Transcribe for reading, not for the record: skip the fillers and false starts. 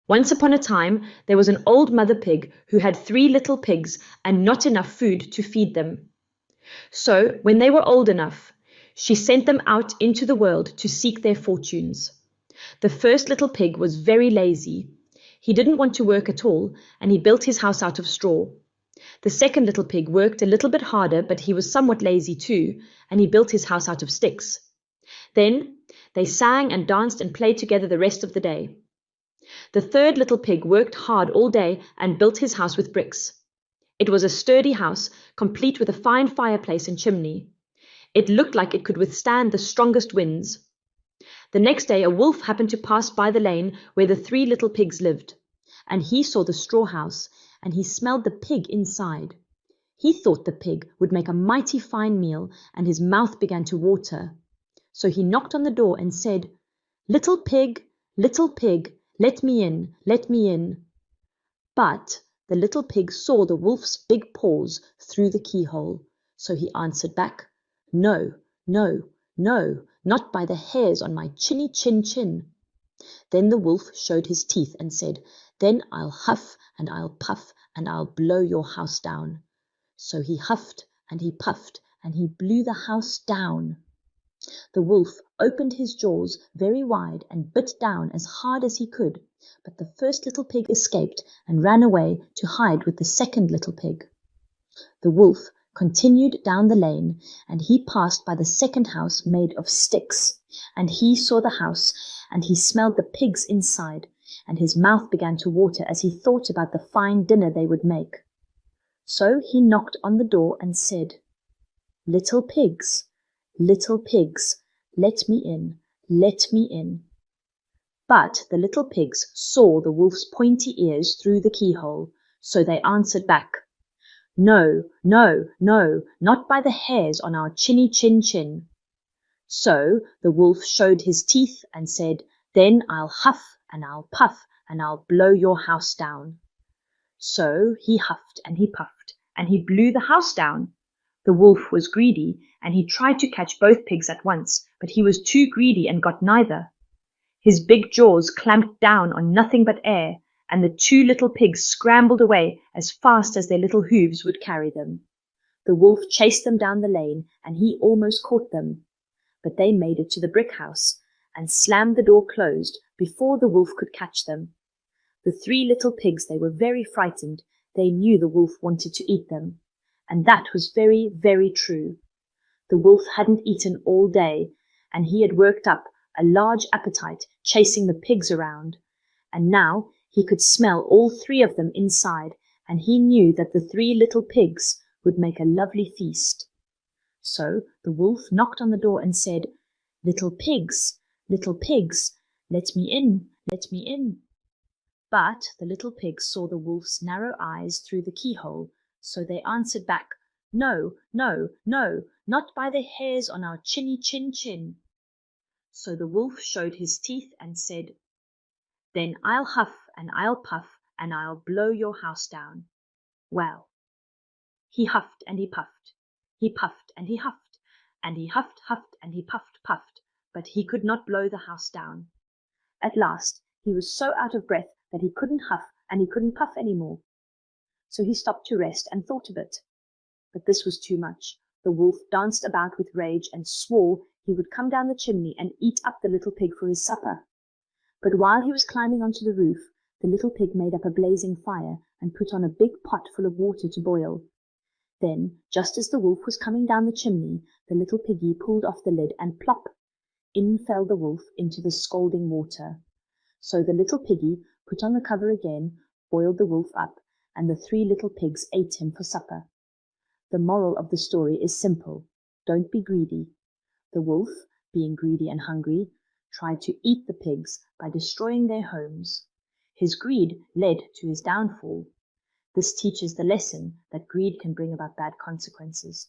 Once upon a time, there was an old mother pig who had 3 little pigs and not enough food to feed them. So, when they were old enough, she sent them out into the world to seek their fortunes. The first little pig was very lazy. He didn't want to work at all, and he built his house out of straw. The second little pig worked a little bit harder, but he was somewhat lazy too, and he built his house out of sticks. Then they sang and danced and played together the rest of the day. The third little pig worked hard all day and built his house with bricks. It was a sturdy house, complete with a fine fireplace and chimney. It looked like it could withstand the strongest winds. The next day a wolf happened to pass by the lane where the 3 little pigs lived, and he saw the straw house, and he smelled the pig inside. He thought the pig would make a mighty fine meal, and his mouth began to water. So he knocked on the door and said, little pig, let me in, let me in." But the little pig saw the wolf's big paws through the keyhole, so he answered back, "No, no, no, not by the hairs on my chinny chin chin." Then the wolf showed his teeth and said, "Then I'll huff and I'll puff and I'll blow your house down." So he huffed and he puffed and he blew the house down. The wolf opened his jaws very wide and bit down as hard as he could, but the first little pig escaped and ran away to hide with the second little pig. The wolf continued down the lane, and he passed by the second house made of sticks, and he saw the house, and he smelled the pigs inside, and his mouth began to water as he thought about the fine dinner they would make. So he knocked on the door and said, little pigs, let me in, let me in." But the little pigs saw the wolf's pointy ears through the keyhole, so they answered back, "No, no, no, not by the hairs on our chinny chin chin." So the wolf showed his teeth and said, "Then I'll huff and I'll puff and I'll blow your house down." So he huffed and he puffed and he blew the house down. The wolf was greedy, and he tried to catch both pigs at once, but he was too greedy and got neither. His big jaws clamped down on nothing but air, and the 2 little pigs scrambled away as fast as their little hooves would carry them. The wolf chased them down the lane, and he almost caught them. But they made it to the brick house, and slammed the door closed before the wolf could catch them. The 3 little pigs, they were very frightened. They knew the wolf wanted to eat them. And that was very, very true. The wolf hadn't eaten all day, and he had worked up a large appetite chasing the pigs around. And now he could smell all 3 of them inside, and he knew that the 3 little pigs would make a lovely feast. So the wolf knocked on the door and said, little pigs, let me in, let me in." But the little pigs saw the wolf's narrow eyes through the keyhole, so they answered back, "No, no, no, not by the hairs on our chinny chin chin." So the wolf showed his teeth and said, "Then I'll huff and I'll puff and I'll blow your house down." Well, he huffed and he puffed, he puffed and he huffed, and he huffed, huffed, and he puffed, puffed, but he could not blow the house down. At last he was so out of breath that he couldn't huff and he couldn't puff any more. So he stopped to rest and thought a bit. But this was too much. The wolf danced about with rage and swore he would come down the chimney and eat up the little pig for his supper. But while he was climbing onto the roof, the little pig made up a blazing fire and put on a big pot full of water to boil. Then, just as the wolf was coming down the chimney, the little piggy pulled off the lid and plop! In fell the wolf into the scalding water. So the little piggy put on the cover again, boiled the wolf up, and the 3 little pigs ate him for supper. The moral of the story is simple. Don't be greedy. The wolf, being greedy and hungry, tried to eat the pigs by destroying their homes. His greed led to his downfall. This teaches the lesson that greed can bring about bad consequences.